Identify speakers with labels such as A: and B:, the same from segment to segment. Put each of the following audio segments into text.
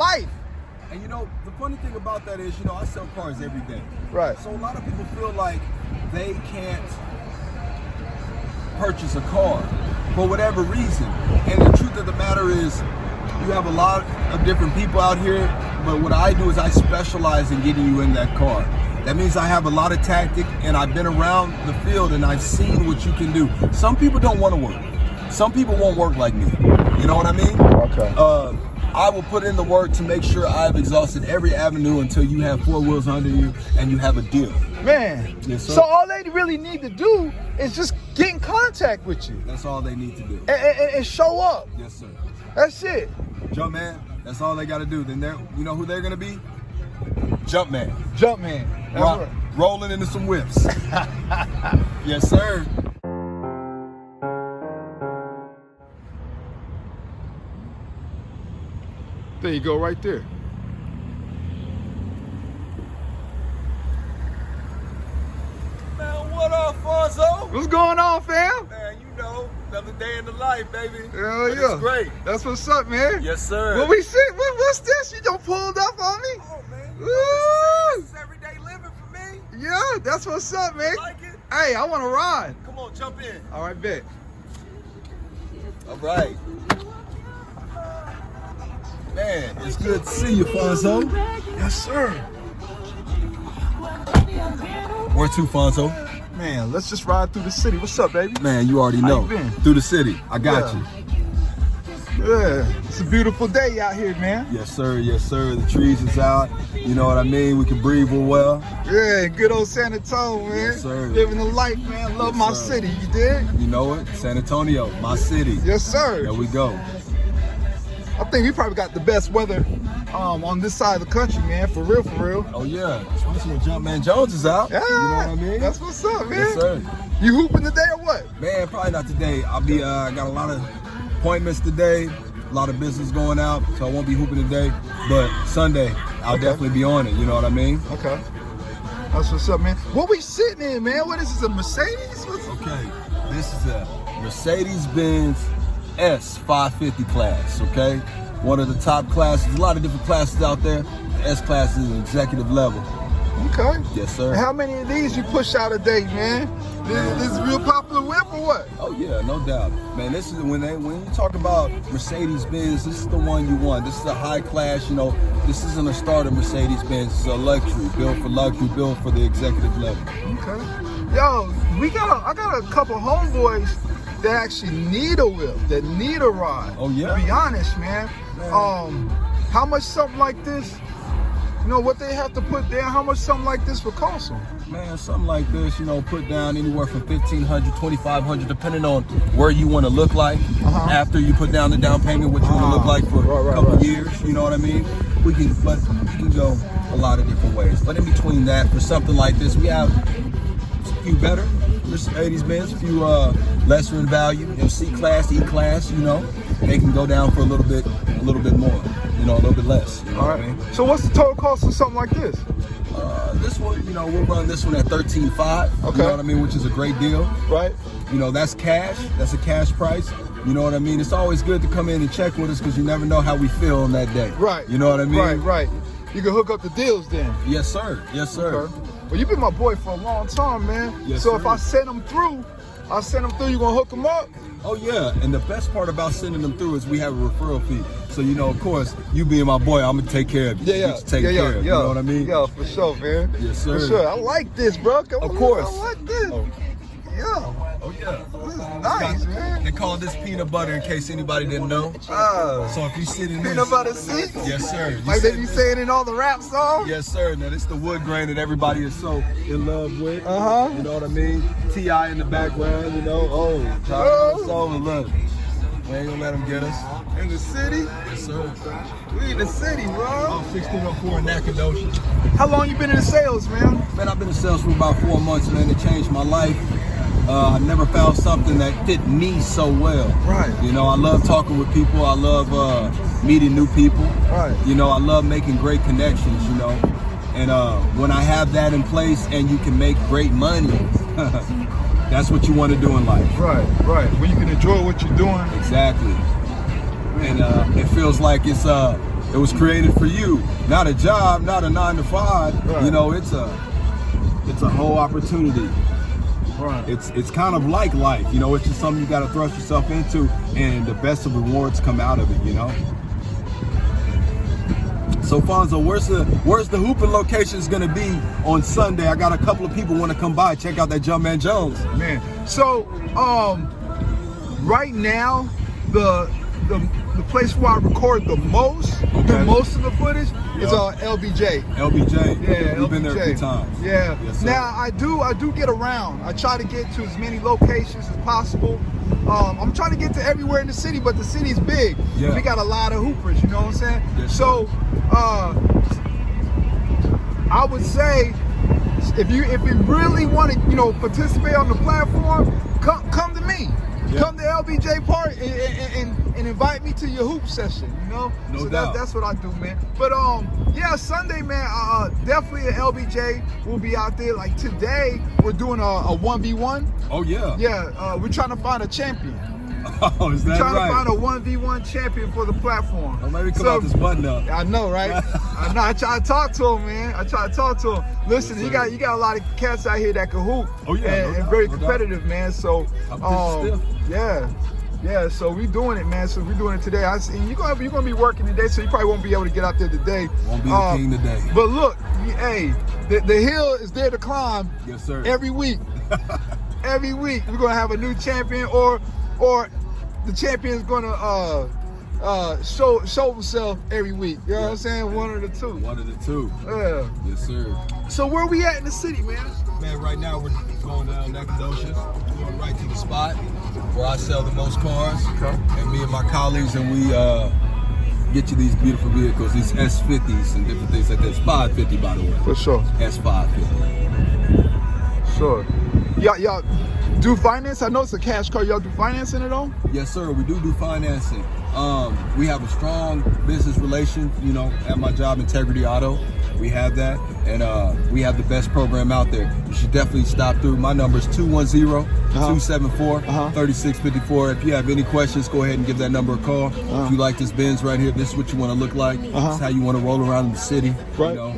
A: life.
B: And you know, the funny thing about that is, you know, I sell cars every day.
A: Right.
B: So a lot of people feel like they can't purchase a car for whatever reason. And the truth of the matter is, you have a lot of different people out here, but what I do is I specialize in getting you in that car. That means I have a lot of tactic, and I've been around the field and I've seen what you can do. Some people don't want to work. Some people won't work like me. You know what I mean?
A: Okay.
B: I will put in the work to make sure I've exhausted every avenue until you have 4 wheels under you and you have a deal.
A: Man,
B: Yes, sir.
A: so all they really need to do is just get in contact with you
B: That's all they need to do.
A: and show up.
B: Yes, sir.
A: That's it.
B: Jumpman, that's all they got to do. Then you know who they're going to be? Jumpman.
A: Jumpman. That's right.
B: Rolling into some whips. Yes, sir.
A: There you go, right there.
B: Man, what up, Fonzo?
A: What's going on, fam?
B: Man, you know, another day in the life, baby.
A: Hell
B: But
A: yeah.
B: It's great.
A: That's what's up, man.
B: Yes, sir.
A: What we see? What's this? You done pulled up on me?
B: Oh, man.
A: Woo!
B: This is everyday living for me.
A: Yeah, that's what's up, man.
B: Like it?
A: Hey, I want to ride.
B: Come on, jump in.
A: All right, bet.
B: All right. Man, it's good to see you, Fonzo.
A: Yes, sir.
B: Where to, Fonzo?
A: Man, let's just ride through the city. What's up, baby?
B: Man, you already
A: How
B: know.
A: you been?
B: Through the city. I got
A: Yeah. Yeah, it's a beautiful day out here, man.
B: you. Yes, sir. Yes, sir. The trees is out. You know what I mean? We can breathe real well.
A: Yeah, good old San Antonio, man.
B: Yes, sir.
A: Living the life, man. Love
B: Yes,
A: my
B: sir.
A: city, you dig?
B: You know it? San Antonio, my city.
A: Yes, sir.
B: There we go.
A: I think we probably got the best weather on this side of the country, man. For real, for real.
B: Oh, yeah. Especially when Jumpman Jones is out.
A: Yeah,
B: You know what I mean?
A: that's what's up, man.
B: Yes, sir.
A: You hooping today or what?
B: Man, probably not today. I'll be, got a lot of appointments today. A lot of business going out, so I won't be hooping today. But Sunday, I'll definitely be on it. You know what I mean?
A: Okay. That's what's up, man. What we sitting in, man? What is this, a Mercedes?
B: Okay, this is a Mercedes-Benz S550 class, okay? One of the top classes. A lot of different classes out there. The S class is an executive level.
A: Okay.
B: Yes, sir.
A: How many of these you push out a day, man? This is a real popular whip or what?
B: Oh yeah, no doubt. Man, this is when you talk about Mercedes-Benz, this is the one you want. This is a high class, you know, this isn't a starter Mercedes-Benz, it's a luxury, built for luxury, built for the executive level.
A: Okay. Yo, I got a couple homeboys that actually need a whip, that need a ride.
B: Oh, yeah?
A: To be honest, man. How much something like this, you know, what they have to put down, how much something like this would cost them?
B: Man, something like this, you know, put down anywhere from $1,500, $2,500, depending on where you want to look like after you put down the down payment, what you want to look like for a couple years. You know what I mean? We can go a lot of different ways. But in between that, for something like this, we have a few better Mercedes-Benz, a few lesser in value. You know, C-class, E-class. You know, they can go down for a little bit more. You know, a little bit less. You know what I mean?
A: So what's the total cost of something like this?
B: This one, you know, we'll run this one at $13,500.
A: Okay.
B: You know what I mean? Which is a great deal.
A: Right.
B: You know, that's cash. That's a cash price. You know what I mean? It's always good to come in and check with us because you never know how we feel on that day.
A: Right.
B: You know what I mean?
A: Right. You can hook up the deals then.
B: Yes, sir. Yes, sir.
A: Okay. Well, you've been my boy for a long time, man.
B: Yes,
A: so
B: sir.
A: if I send them through, you gonna hook them up?
B: Oh, yeah. And the best part about sending them through is we have a referral fee. So, you know, of course, you being my boy, I'm going to take care of you.
A: Yeah.
B: Get you taken care of. You know what I mean?
A: Yeah, for sure, man.
B: Yes, sir.
A: For sure. I like this, bro.
B: Of course.
A: I like this.
B: Oh.
A: Yeah.
B: Oh, yeah.
A: This is nice, man.
B: They call this peanut butter in case anybody didn't know. So if you sit in
A: Peanut butter seats?
B: Yes, sir. You
A: Like they
B: sit
A: be
B: in-
A: saying in all the rap songs?
B: Yes, sir. Now, this is the wood grain that everybody is so in love with.
A: Uh-huh.
B: You know what I mean? T.I. in the background, you know. Oh, Charlie Soul, look. We ain't gonna let them get us.
A: In the city?
B: Yes, sir.
A: We in the city, bro.
B: I'm 1604 in Nacogdoches.
A: How long you been in sales, man?
B: Man, I've been in sales for about 4 months, man. It changed my life. I never found something that fit me so well.
A: Right.
B: You know, I love talking with people. I love meeting new people.
A: Right.
B: You know, I love making great connections, you know. And when I have that in place and you can make great money, that's what you want to do in life.
A: Right. When you can enjoy what you're doing.
B: Exactly. And it feels like it's It was created for you, not a job, not a 9 to 5.
A: Right.
B: You know, it's a whole opportunity.
A: Right.
B: It's kind of like life, you know. It's just something you got to thrust yourself into, and the best of rewards come out of it, you know. So Fonzo, where's the hooping locations gonna be on Sunday? I got a couple of people want to come by, check out that Jumpman Jones.
A: Man, so right now the place where I record the most of the footage is LBJ.
B: LBJ.
A: Yeah,
B: We've
A: LBJ.
B: been there a few times.
A: Yeah.
B: Yes, sir.
A: Now I do get around. I try to get to as many locations as possible. I'm trying to get to everywhere in the city, but the city's big.
B: Yeah.
A: We got a lot of hoopers, you know what I'm saying?
B: Yes,
A: so I would say if you really want to, you know, participate on the platform, come to me.
B: Yeah.
A: Come to LBJ Park and invite me to your hoop session, you know?
B: No
A: so
B: doubt.
A: That's what I do, man. But yeah, Sunday, man, definitely at LBJ. We'll be out there. Like today, we're doing a 1v1.
B: Oh yeah.
A: Yeah, we're trying to find a champion.
B: Oh, is that
A: Trying
B: right?
A: to find a 1v1 champion for the platform.
B: Oh, maybe come out this button up.
A: I know, right? I know. I try to talk to him, man. I try to talk to him. Listen,
B: Yes,
A: you got a lot of cats out here that can hoop.
B: Oh yeah,
A: and very competitive, man. So,
B: stiff.
A: yeah. So we doing it, man. So we doing it today. And you're gonna be working today, so you probably won't be able to get out there today.
B: Won't be the king today.
A: But look, hey, the hill is there to climb.
B: Yes, sir.
A: Every week. Every week we're gonna have a new champion, or the champion is gonna show himself every week. You know what I'm saying? One of the two.
B: One of the two.
A: Yeah.
B: Yes, sir.
A: So where we at in the city, man?
B: Man, right now we're going down Nacogdoches. We're going right to the spot where I sell the most cars.
A: Okay.
B: And me and my colleagues, and we get you these beautiful vehicles, these S50s and different things like that. It's 550, by the way.
A: For sure.
B: S550.
A: Sure. Y'all do finance? I know it's a cash car. Y'all do financing at all?
B: Yes, sir. We do financing. We have a strong business relation, you know, at my job, Integrity Auto. We have that, and we have the best program out there. You should definitely stop through. My number is 210-274-3654. If you have any questions, go ahead and give that number a call. If you like this Benz right here, this is what you want to look like. This is how you want to roll around in the city.
A: Right.
B: You know?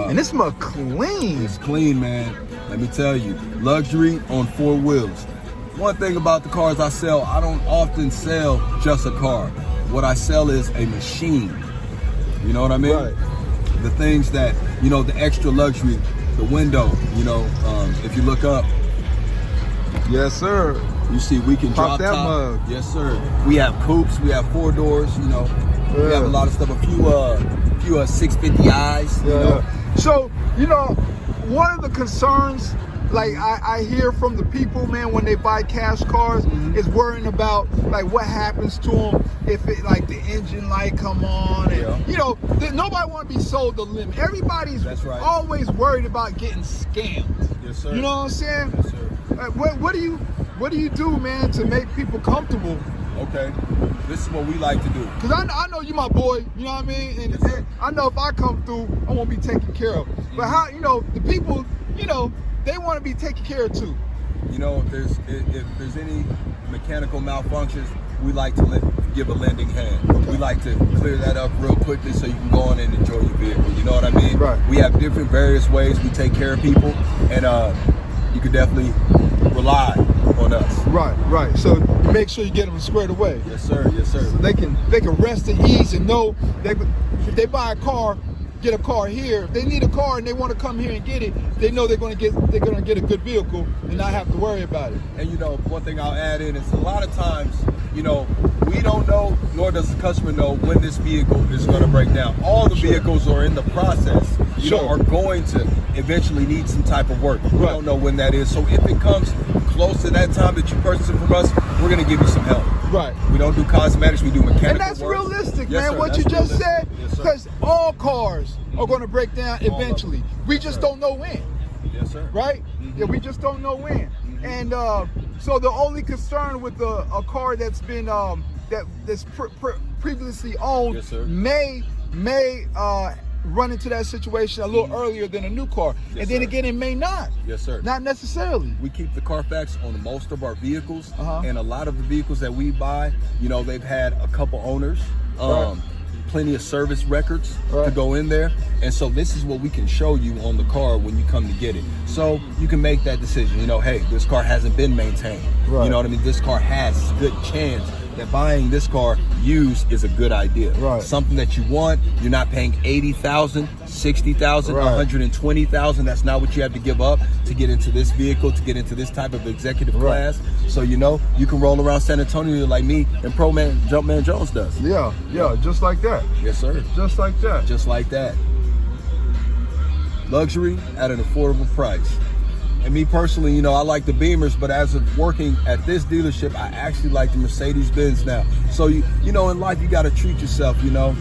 A: And this mug clean.
B: It's clean, man. Let me tell you, luxury on 4 wheels. One thing about the cars I sell, I don't often sell just a car. What I sell is a machine. You know what I mean?
A: Right.
B: The things that, you know, the extra luxury, the window, you know, if you look up.
A: Yes, sir.
B: You see, we can
A: Pop
B: drop
A: that
B: top.
A: mug.
B: Yes, sir. We have coupes, we have 4 doors, you know.
A: Yeah.
B: We have a lot of stuff, a few 650i's, you know.
A: So, you know, one of the concerns, like I hear from the people, man, when they buy cash cars, is worrying about like what happens to them if it, like the engine light come on, and you know, nobody want to be sold the limit. Everybody's always worried about getting scammed.
B: Yes, sir.
A: You know what I'm saying?
B: Yes, sir.
A: Like, what do you do, man, to make people comfortable?
B: Okay, this is what we like to do.
A: Cause I know you my boy, you know what I mean? And I know if I come through, I won't be taken care of. But how, you know, the people, you know, they want to be taken care of too.
B: You know, if there's any mechanical malfunctions, we like to give a lending hand. We like to clear that up real quickly so you can go on and enjoy your vehicle. You know what I mean?
A: Right.
B: We have different various ways we take care of people, and you can definitely rely on us.
A: Right. So make sure you get them squared away.
B: Yes, sir. Yes, sir.
A: So they can rest at ease and know if they buy a car, get a car here. If they need a car and they want to come here and get it, they know they're gonna get a good vehicle and not have to worry about it.
B: And you know, one thing I'll add in is a lot of times, you know, we don't know, nor does the customer know when this vehicle is going to break down. All the vehicles are in the process, you know, are going to eventually need some type of work. We don't know when that is. So if it comes close to that time that you purchase it from us, we're going to give you some help.
A: Right.
B: We don't do cosmetics, we do mechanical
A: And that's
B: work.
A: realistic,
B: Yes,
A: man,
B: sir,
A: what you just said. Because all cars are going to break down eventually. We just don't know when.
B: Yes, sir.
A: Right? Yeah, we just don't know when. And so the only concern with a car that's been that's previously owned may run into that situation a little earlier than a new car.
B: Yes,
A: and then
B: sir.
A: again, it may not.
B: Yes, sir.
A: Not necessarily.
B: We keep the Carfax on most of our vehicles, and a lot of the vehicles that we buy, you know, they've had a couple owners. plenty of service records to go in there. And so this is what we can show you on the car when you come to get it. So you can make that decision, you know, hey, this car hasn't been maintained. Right. You know what I mean? This car has a good chance that buying this car used is a good idea. Right. Something that you want, you're not paying $80,000, $60,000, $120,000. That's not what you have to give up to get into this vehicle, to get into this type of executive class. So, you know, you can roll around San Antonio like me and Pro Man Jumpman Jones does.
A: Yeah, just like that.
B: Yes, sir.
A: Just like that.
B: Just like that. Luxury at an affordable price. And me personally, you know, I like the Beamers, but as of working at this dealership, I actually like the Mercedes-Benz now. So, you know, in life, you got to treat yourself, you know.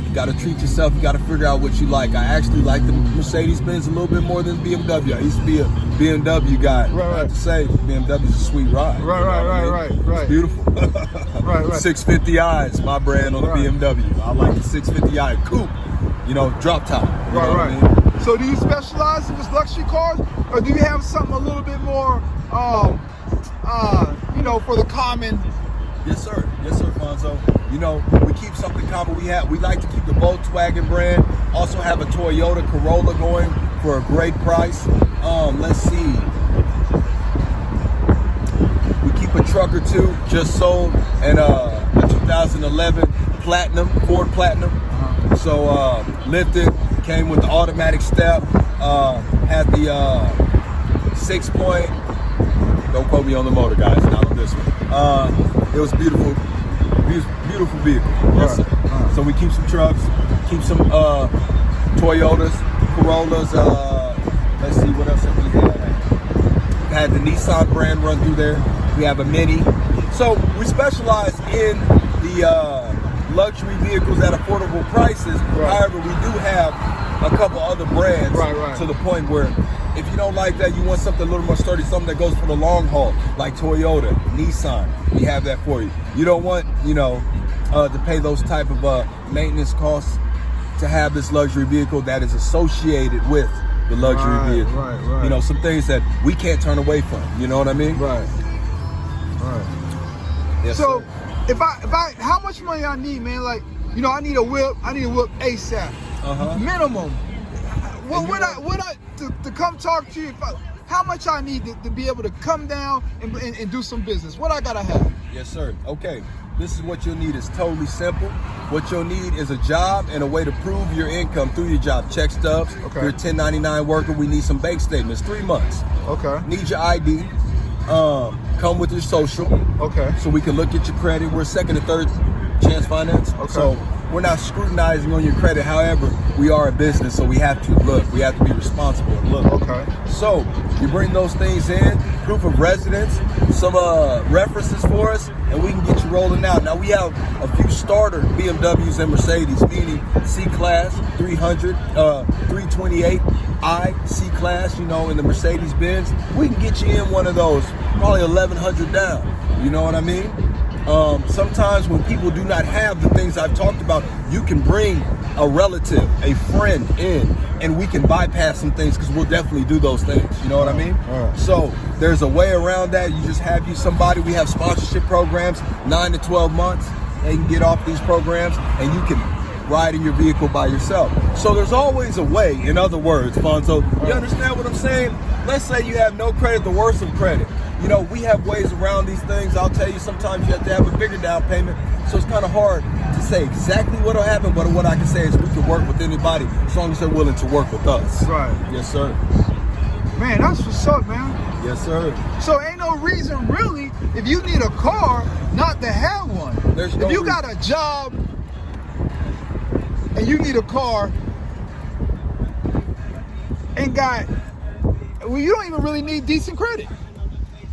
B: You got to treat yourself. You got to figure out what you like. I actually like the Mercedes-Benz a little bit more than BMW. I used to be a BMW guy. I have to say, BMW's a sweet ride.
A: Right.
B: It's beautiful.
A: Right.
B: 650i's my brand on the BMW. I like the 650i coupe, you know, drop top. You know what I mean?
A: So do you specialize in just luxury cars, or do you have something a little bit more, you know, for the common?
B: Yes, sir, Fonzo. You know, we keep something common. We like to keep the Volkswagen brand. Also have a Toyota Corolla going for a great price. Let's see. We keep a truck or two. Just sold and a 2011 Platinum, Ford Platinum. So lifted. Came with the automatic step, had the 6-point, don't quote me on the motor, guys, not on this one. It was beautiful vehicle. Yes, sir. So we keep some trucks, keep some Toyotas, Corollas, let's see, what else have we had? We had the Nissan brand run through there. We have a Mini. So we specialize in the luxury vehicles at affordable prices. However, we do have a couple other brands to the point where if you don't like that, you want something a little more sturdy, something that goes for the long haul, like Toyota, Nissan, we have that for you. You don't want, you know, to pay those type of maintenance costs to have this luxury vehicle that is associated with the luxury vehicle. You know, some things that we can't turn away from, you know what I mean? Yes,
A: so
B: sir.
A: if I how much money I need, man? Like, you know, I need a whip ASAP. Minimum. To come talk to you, how much I need to be able to come down and do some business? What I gotta have?
B: Yes, sir. Okay. This is what you'll need. It's totally simple. What you'll need is a job and a way to prove your income through your job. Check stubs. If you're a 1099 worker, we need some bank statements. 3 months. Need your ID. Come with your social. So we can look at your credit. We're second and third chance finance. So we're not scrutinizing on your credit. However, we are a business, so we have to look. We have to be responsible and look. So you bring those things in, proof of residence, some references for us, and we can get you rolling out. Now we have a few starter BMWs and Mercedes, meaning C-Class, 300, 328i C-Class, you know, in the Mercedes-Benz. We can get you in one of those, probably 1,100 down. You know what I mean? Sometimes when people do not have the things I've talked about, you can bring a relative, a friend in, and we can bypass some things because we'll definitely do those things. You know what I mean? So there's a way around that. You just have somebody. We have sponsorship programs, 9 to 12 months. They can get off these programs, and you can ride in your vehicle by yourself. So there's always a way. In other words, Fonzo, you understand what I'm saying? Let's say you have no credit, the worst of credit. You know, we have ways around these things. I'll tell you, sometimes you have to have a bigger down payment. So it's kind of hard to say exactly what will happen, but what I can say is we can work with anybody as long as they're willing to work with us. Yes, sir.
A: Man, that's what's up, man.
B: Yes, sir.
A: So ain't no reason really, if you need a car, not to have one. If you got a job and you need a car and well, you don't even really need decent credit.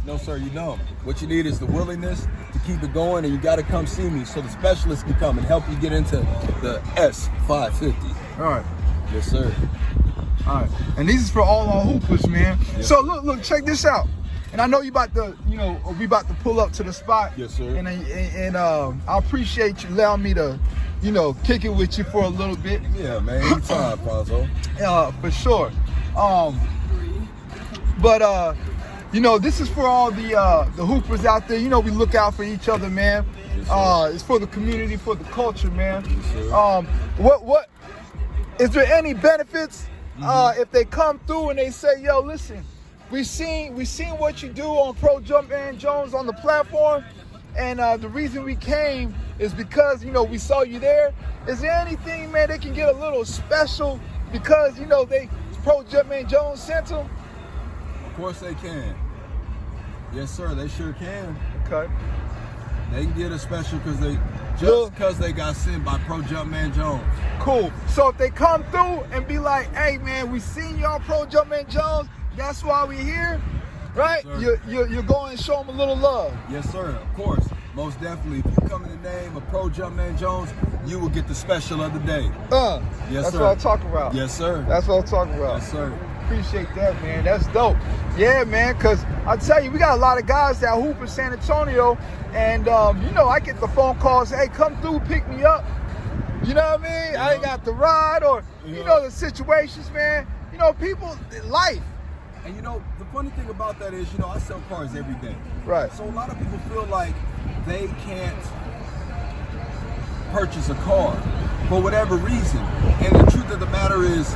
B: No, sir, you don't. What you need is the willingness to keep it going, and you got to come see me so the specialist can come and help you get into the S550.
A: All right.
B: Yes, sir.
A: All right. And this is for all our hoopers, man.
B: Yes.
A: So look, check this out. And I know you about to, you know, we about to pull up to the spot.
B: Yes, sir.
A: And I appreciate you allowing me to, you know, kick it with you for a little bit.
B: Yeah, man. Anytime, Fonzo.
A: For sure. You know, this is for all the hoopers out there. You know, we look out for each other, man.
B: Yes,
A: It's for the community, for the culture, man.
B: Yes,
A: What is there any benefits if they come through and they say, yo, listen, we seen what you do on Pro Jumpman Jones on the platform, and the reason we came is because, you know, we saw you there. Is there anything, man, they can get a little special because, you know, Pro Jumpman Jones sent them?
B: Of course they can. Yes, sir, they sure can.
A: Okay.
B: They can get a special because they got sent by Pro Jumpman Jones.
A: Cool. So if they come through and be like, hey, man, we seen you on Pro Jumpman Jones, that's why we here, right?
B: Yes,
A: You're going to show them a little love.
B: Yes, sir, of course. Most definitely. If you come in the name of Pro Jumpman Jones, you will get the special of the day. Yes,
A: that's
B: sir.
A: what I'm talking about.
B: Yes, sir.
A: That's what I'm talking about.
B: Yes, sir.
A: Appreciate that, man. That's dope. Yeah, man, because I tell you, we got a lot of guys that hoop in San Antonio, and, you know, I get the phone calls, hey, come through, pick me up. You know what I mean?
B: Yeah.
A: I ain't got the ride, or, you know, the situations, man. You know, people, life.
B: And you know, the funny thing about that is, you know, I sell cars every day.
A: Right.
B: So a lot of people feel like they can't purchase a car for whatever reason. And the truth of the matter is,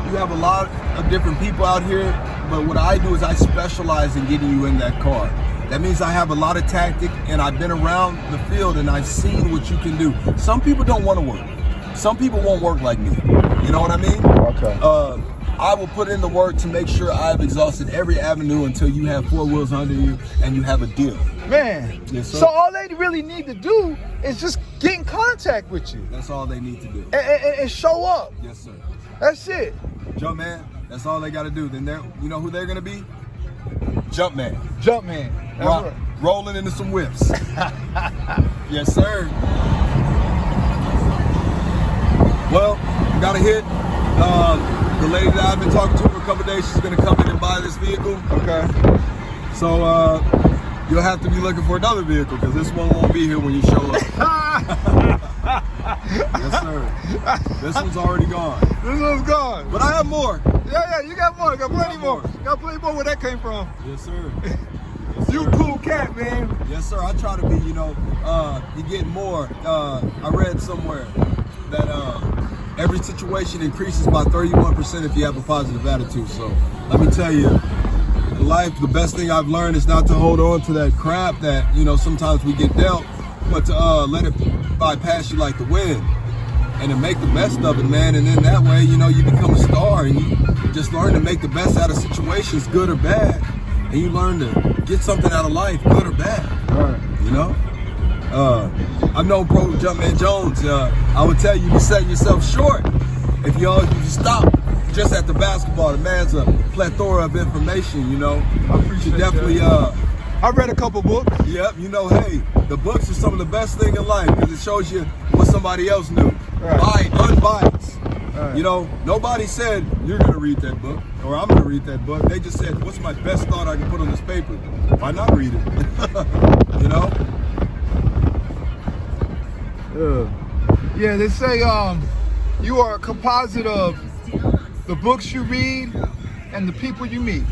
B: you have a lot of different people out here, but what I do is I specialize in getting you in that car. That means I have a lot of tactic, and I've been around the field and I've seen what you can do. Some people don't want to work. Some people won't work like me. You know what I mean?
A: Okay.
B: I will put in the work to make sure I've exhausted every avenue until you have 4 wheels under you and you have a deal.
A: Man,
B: Yes, sir.
A: so all they really need to do is just get in contact with you
B: That's all they need to do.
A: and show up.
B: Yes, sir.
A: That's it.
B: Jumpman, that's all they got to do. Then you know who they're going to be? Jumpman.
A: Jumpman. That's right.
B: Rolling into some whips. Yes, sir. Well, got a hit. The lady that I've been talking to for a couple days, she's going to come in and buy this vehicle.
A: Okay.
B: So you'll have to be looking for another vehicle because this one won't be here when you show up. Yes, sir. This one's already gone.
A: This one's gone.
B: But I have more.
A: Yeah, you got more. Got plenty more. Got plenty more where that came from.
B: Yes, sir.
A: You cool cat, man.
B: Yes, sir. I try to be, you know, you get more. I read somewhere that every situation increases by 31% if you have a positive attitude. So let me tell you, in life, the best thing I've learned is not to hold on to that crap that, you know, sometimes we get dealt, but to let it bypass you like the wind and to make the best of it, man. And then that way, you know, you become a star and you just learn to make the best out of situations, good or bad. And you learn to get something out of life, good or bad.
A: Right.
B: You know? I've known Pro Jumpman Jones. I would tell you, you set yourself short if you stop just at the basketball. The man's a plethora of information, you know.
A: I appreciate
B: definitely,
A: that. I read a couple books.
B: Yep, you know, hey, the books are some of the best thing in life because it shows you what somebody else knew.
A: Right.
B: Unbiased.
A: Right.
B: You know, nobody said you're going to read that book or I'm going to read that book. They just said, what's my best thought I can put on this paper? Why not read it? You know?
A: Yeah, they say you are a composite of the books you read and the people you meet.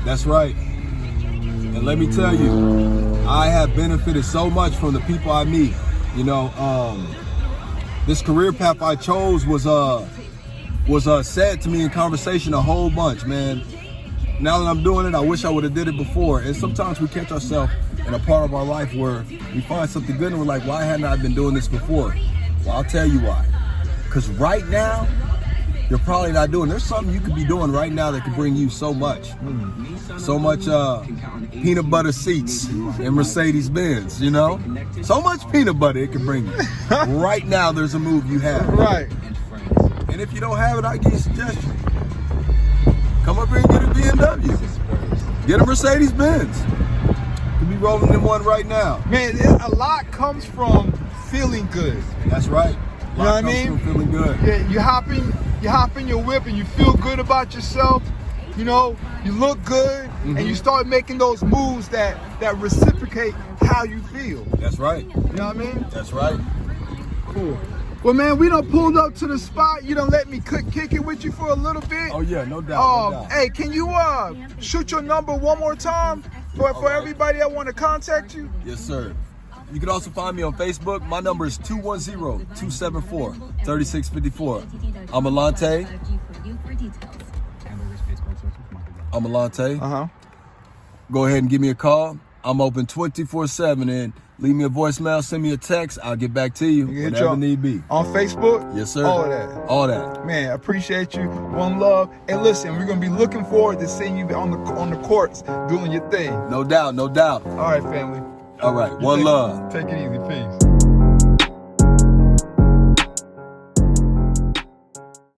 B: That's right. And let me tell you, I have benefited so much from the people I meet. You know, this career path I chose was said to me in conversation a whole bunch, man. Now that I'm doing it, I wish I would have did it before. And sometimes we catch ourselves in a part of our life where we find something good and we're like, why hadn't I been doing this before? Well, I'll tell you why. Because right now, you're probably not doing. There's something you could be doing right now that could bring you so much. So much peanut butter seats in Mercedes-Benz, you know? So much peanut butter it can bring you. Right now, there's a move you have.
A: Right.
B: And if you don't have it, I give you a suggestion. Come up here and get a BMW. Get a Mercedes-Benz. You'll be rolling in one right now.
A: Man, a lot comes from feeling good.
B: That's right.
A: You know what I mean?
B: Feeling good.
A: Yeah, you hop in your whip and you feel good about yourself. You know, you look good, and you start making those moves that reciprocate how you feel.
B: That's right.
A: You know what I mean?
B: That's right.
A: Cool. Well, man, we done pulled up to the spot. You done let me kick it with you for a little bit.
B: Oh yeah, no doubt. No doubt.
A: Hey, can you shoot your number one more time for everybody that want to contact you?
B: Yes, sir. You can also find me on Facebook. My number is 210-274-3654. I'm Allonte. I'm Allonte. Go ahead and give me a call. I'm open 24/7 and leave me a voicemail, send me a text. I'll get back to you whenever need be.
A: On Facebook?
B: Yes, sir.
A: All of that.
B: All that.
A: Man, I appreciate you. One love. And listen, we're gonna be looking forward to seeing you on the courts doing your thing.
B: No doubt, no doubt.
A: All right, family.
B: All right, one love.
A: Take it easy. Peace.